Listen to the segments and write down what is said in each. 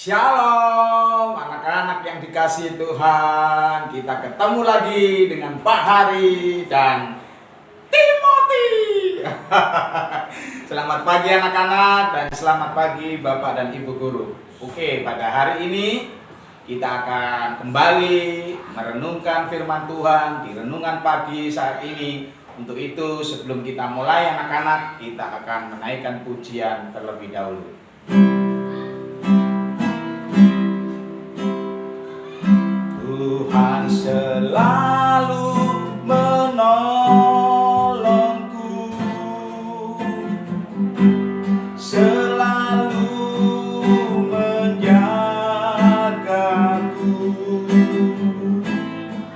Shalom anak-anak yang dikasihi Tuhan. Kita ketemu lagi dengan Pak Hari dan Timothy. Selamat pagi anak-anak dan selamat pagi Bapak dan Ibu Guru. Oke, pada hari ini kita akan kembali merenungkan firman Tuhan di renungan pagi saat ini. Untuk itu sebelum kita mulai anak-anak, kita akan menaikkan pujian terlebih dahulu. Tuhan selalu menolongku, selalu menjagaku,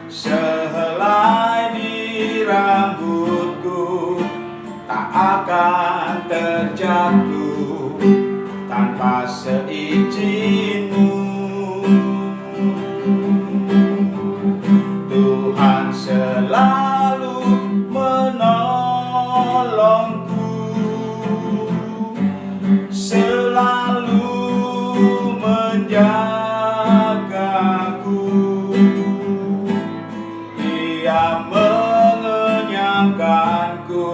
sehelai di rambutku tak akan terjatuh tanpa seizin-Mu. Tuhan selalu menolongku, selalu menjagaku. Dia mengenyangkanku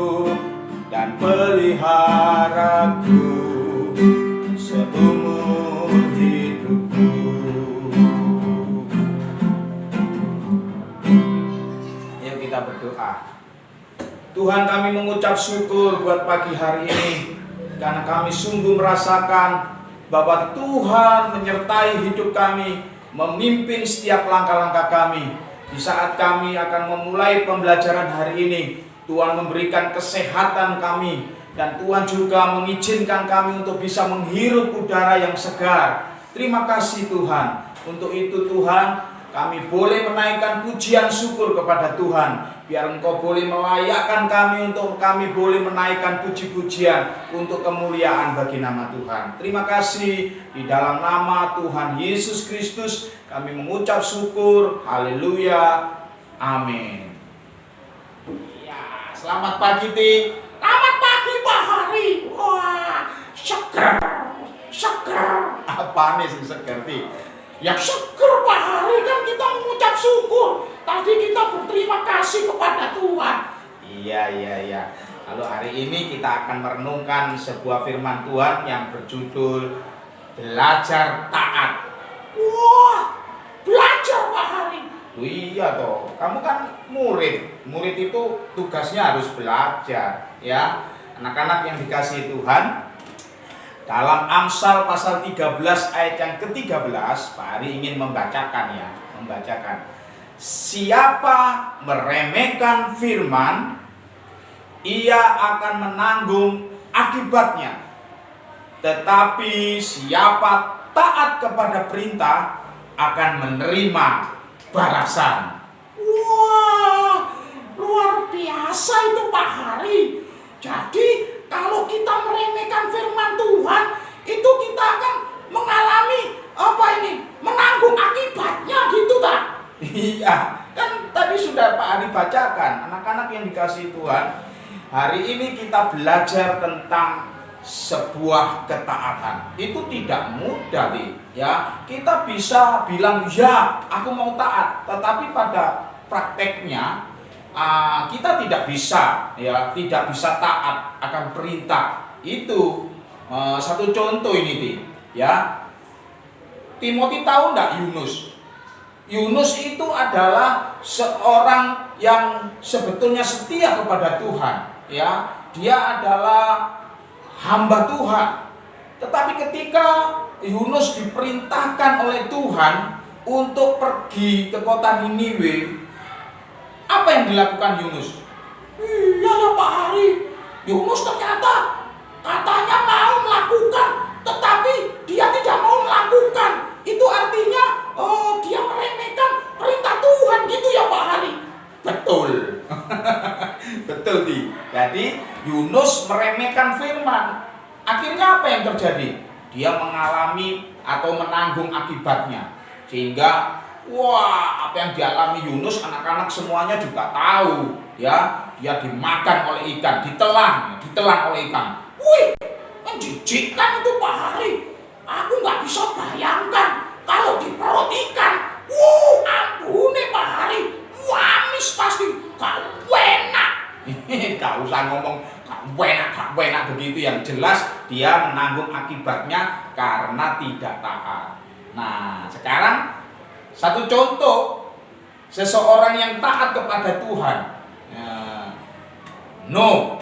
dan peliharaku seumur hidupku. Yuk kita berdoa. Tuhan, kami mengucap syukur buat pagi hari ini karena kami sungguh merasakan bahwa Tuhan menyertai hidup kami, memimpin setiap langkah-langkah kami. Di saat kami akan memulai pembelajaran hari ini, Tuhan memberikan kesehatan kami, dan Tuhan juga mengizinkan kami untuk bisa menghirup udara yang segar. Terima kasih Tuhan. Untuk itu Tuhan, kami boleh menaikkan pujian syukur kepada Tuhan. Biar Engkau boleh melayakkan kami untuk kami boleh menaikkan puji-pujian untuk kemuliaan bagi nama Tuhan. Terima kasih. Di dalam nama Tuhan Yesus Kristus kami mengucap syukur. Haleluya. Amin. Ya, selamat pagi Ti. Selamat pagi Pak Hari. Wah, seger. Seger. Apa nih sing seger Ti? Ya syukur Pak Hari, kan kita mengucap syukur. Tadi kita berterima kasih kepada Tuhan. Iya. Lalu hari ini kita akan merenungkan sebuah firman Tuhan yang berjudul Belajar Taat. Wah, belajar Pak Hari. Iya toh, kamu kan murid. Murid itu tugasnya harus belajar, ya. Anak-anak yang dikasihi Tuhan, dalam Amsal pasal 13 ayat yang ke-13, Pak Ari ingin membacakan. Siapa meremehkan firman, ia akan menanggung akibatnya. Tetapi siapa taat kepada perintah akan menerima balasan. Wah, luar biasa itu Pak Hari. Jadi kalau kita meremehkan firman Tuhan, itu kita akan mengalami menanggung akibatnya gitu tak? Iya, kan tadi sudah Pak Ari bacakan. Anak-anak yang dikasihi Tuhan, hari ini kita belajar tentang sebuah ketaatan. Itu tidak mudah nih, ya. Kita bisa bilang ya, aku mau taat, tetapi pada prakteknya kita tidak bisa taat akan perintah itu. Satu contoh ini Ti, ya. Timothy tahu enggak Yunus? Yunus itu adalah seorang yang sebetulnya setia kepada Tuhan, ya. Dia adalah hamba Tuhan. Tetapi ketika Yunus diperintahkan oleh Tuhan untuk pergi ke kota Niniwe, apa yang dilakukan Yunus? Iya ya Pak Hari, Yunus ternyata katanya mau melakukan, tetapi dia tidak mau melakukan. Itu artinya dia meremehkan perintah Tuhan gitu ya Pak Hari. Betul. Betul Di. Jadi Yunus meremehkan firman. Akhirnya apa yang terjadi? Dia mengalami atau menanggung akibatnya. Sehingga wah, apa yang dialami Yunus, anak-anak semuanya juga tahu, ya. Dia dimakan oleh ikan, ditelan oleh ikan. Wih, menjijikkan itu Pak Hari. Aku nggak bisa bayangkan kalau di perut ikan. Ampune Pak Hari, wamis pasti, gak enak. Gak usah ngomong gak enak begitu, yang jelas dia menanggung akibatnya karena tidak taat. Nah, sekarang satu contoh seseorang yang taat kepada Tuhan. No.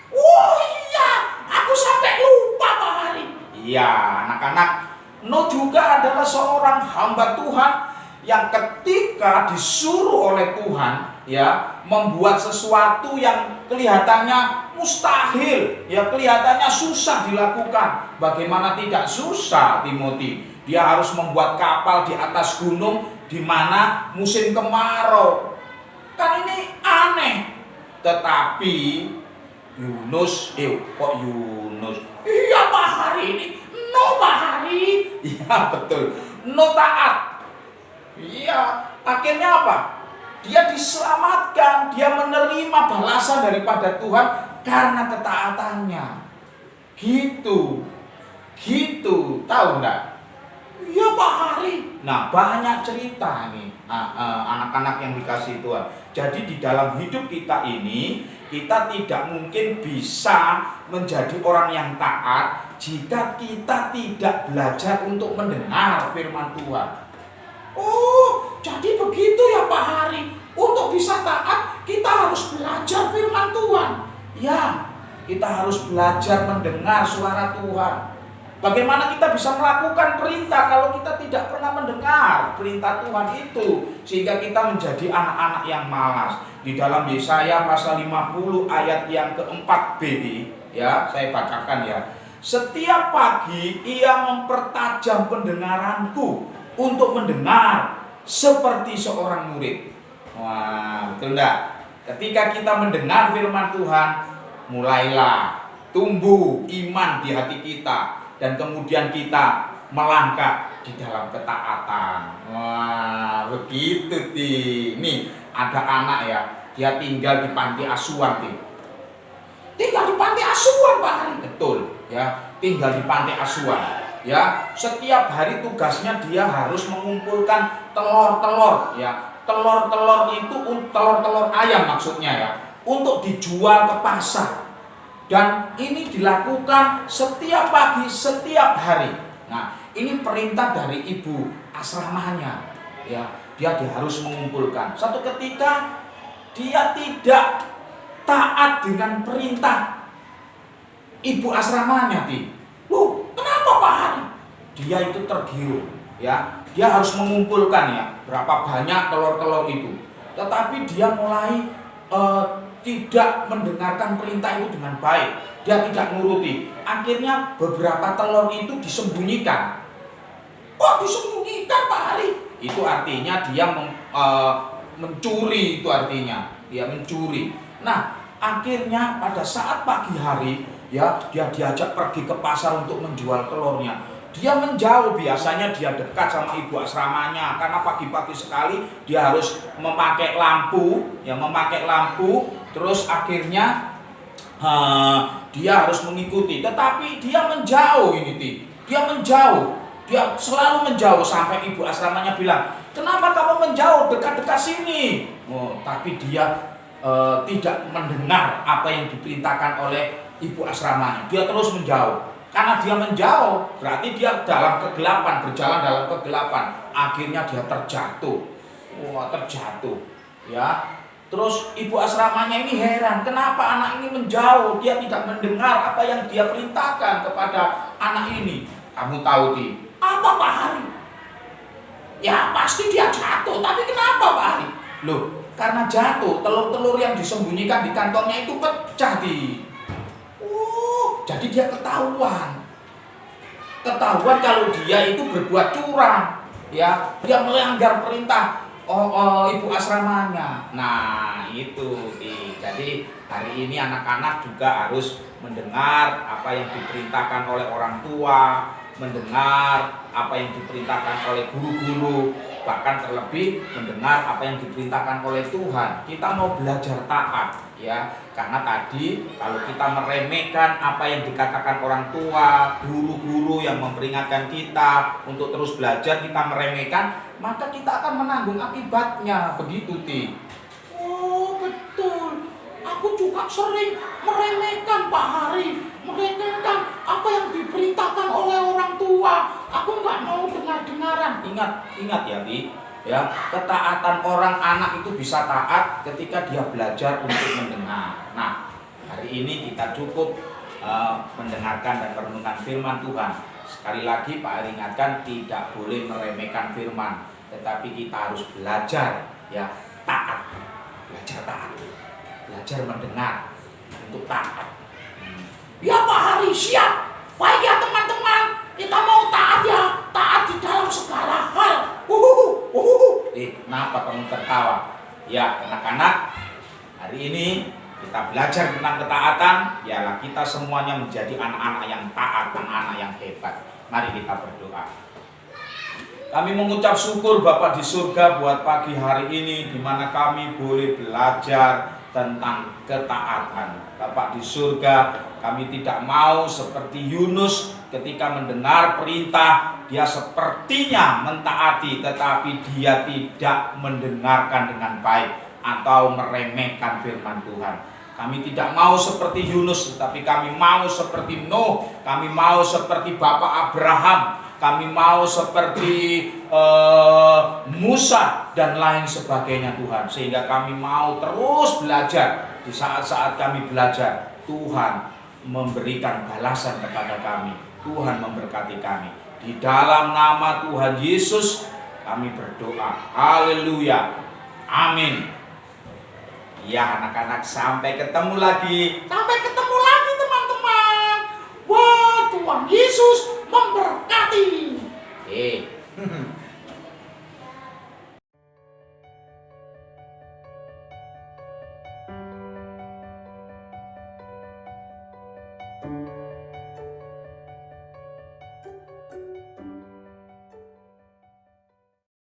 Iya, aku sampai lupa Pak Hari. Iya, anak-anak, No juga adalah seorang hamba Tuhan yang ketika disuruh oleh Tuhan ya membuat sesuatu yang kelihatannya mustahil, ya kelihatannya susah dilakukan. Bagaimana tidak susah, Timothy? Dia harus membuat kapal di atas gunung di mana musim kemarau. Kan ini aneh. Tetapi Yunus, kok Yunus? Iya Pak Hari ini, No Pak Hari. Iya betul, No taat. Iya, akhirnya apa? Dia diselamatkan, dia menerima balasan daripada Tuhan karena ketaatannya. Gitu, tahu enggak? Iya Pak Hari. Nah, banyak cerita nih anak-anak yang dikasih Tuhan. Jadi di dalam hidup kita ini, kita tidak mungkin bisa menjadi orang yang taat jika kita tidak belajar untuk mendengar firman Tuhan. Oh, jadi begitu ya Pak Hari. Untuk bisa taat, kita harus belajar firman Tuhan. Ya, kita harus belajar mendengar suara Tuhan. Bagaimana kita bisa melakukan perintah kalau kita tidak pernah mendengar perintah Tuhan itu, sehingga kita menjadi anak-anak yang malas. Di dalam Yesaya pasal 50 ayat yang keempat b, ya, saya bacakan ya. Setiap pagi ia mempertajam pendengaranku untuk mendengar seperti seorang murid. Wah, betul enggak? Ketika kita mendengar firman Tuhan, mulailah tumbuh iman di hati kita. Dan kemudian kita melangkah di dalam ketaatan. Wah, begitu Nih, ada anak ya, dia tinggal di panti asuhan Tinggal di panti asuhan Pak Hari. Betul, ya, tinggal di panti asuhan. Ya, setiap hari tugasnya dia harus mengumpulkan telur-telur, ya. Telur-telur itu telur-telur ayam maksudnya ya, untuk dijual ke pasar. Dan ini dilakukan setiap pagi, setiap hari. Nah, ini perintah dari ibu asramanya. Ya, dia harus mengumpulkan. Satu ketika dia tidak taat dengan perintah ibu asramanya, Kenapa Pak Hari? Dia itu tergiur, ya. Dia harus mengumpulkan ya berapa banyak telur-telur itu. Tetapi dia mulai tidak mendengarkan perintah itu dengan baik. Dia tidak nuruti. Akhirnya beberapa telur itu disembunyikan. Kok disembunyikan Pak Hari? Itu artinya dia mencuri, itu artinya dia mencuri. Nah, akhirnya pada saat pagi hari ya dia diajak pergi ke pasar untuk menjual telurnya. Dia menjauh, biasanya dia dekat sama ibu asramanya karena pagi-pagi sekali dia harus memakai lampu, terus akhirnya dia harus mengikuti. Tetapi dia menjauh dia selalu menjauh sampai ibu asramanya bilang, "Kenapa kamu menjauh, dekat-dekat sini?" Tapi dia tidak mendengar apa yang diperintahkan oleh ibu asramanya. Dia terus menjauh. Karena dia menjauh, berarti dia dalam kegelapan, berjalan dalam kegelapan. Akhirnya dia terjatuh. Ya. Terus ibu asramanya ini heran, kenapa anak ini menjauh? Dia tidak mendengar apa yang dia perintahkan kepada anak ini. Kamu tahu, Apa Pak Hari? Ya pasti dia jatuh, tapi kenapa Pak Hari? Loh, karena jatuh, telur-telur yang disembunyikan di kantongnya itu pecah, jadi dia ketahuan kalau dia itu berbuat curang, ya, dia melanggar perintah ibu asramanya. Nah, itu. Jadi hari ini anak-anak juga harus mendengar apa yang diperintahkan oleh orang tua, mendengar apa yang diperintahkan oleh guru-guru. bahkan terlebih mendengar apa yang diperintahkan oleh Tuhan. Kita mau belajar taat, ya, karena tadi kalau kita meremehkan apa yang dikatakan orang tua, guru-guru yang memperingatkan kita untuk terus belajar, kita meremehkan, maka kita akan menanggung akibatnya. Begitu, Ti. Oh, betul. Aku juga sering meremehkan Pak Hari, meremehkan apa yang diperintahkan oleh orang tua. Aku nggak mau dengar-dengaran. Ingat ya, Ti. Ya, ketaatan orang anak itu bisa taat ketika dia belajar untuk mendengar. Nah, hari ini kita cukup mendengarkan dan merenungkan firman Tuhan. Sekali lagi Pak Ari ingatkan, tidak boleh meremehkan firman, tetapi kita harus belajar, ya, taat. Belajar taat. Belajar mendengar untuk taat. Ya Pak Hari, siap. Baik ya teman-teman, kita mau taat ya, taat di dalam segala hal. Kenapa kamu tertawa? Ya, anak-anak, hari ini kita belajar tentang ketaatan. Biarlah kita semuanya menjadi anak-anak yang taat, anak-anak yang hebat. Mari kita berdoa. Kami mengucap syukur Bapa di surga buat pagi hari ini, di mana kami boleh belajar tentang ketaatan. Bapa di surga, kami tidak mau seperti Yunus ketika mendengar perintah, dia sepertinya mentaati, tetapi dia tidak mendengarkan dengan baik atau meremehkan firman Tuhan. Kami tidak mau seperti Yunus, tetapi kami mau seperti Nuh, kami mau seperti Bapak Abraham, kami mau seperti Musa dan lain sebagainya Tuhan. Sehingga kami mau terus belajar. Di saat-saat kami belajar, Tuhan memberikan balasan kepada kami. Tuhan memberkati kami. Di dalam nama Tuhan Yesus kami berdoa. Haleluya. Amin. Ya anak-anak, sampai ketemu lagi. Sampai ketemu lagi teman-teman. Wah, Tuhan Yesus memberkati.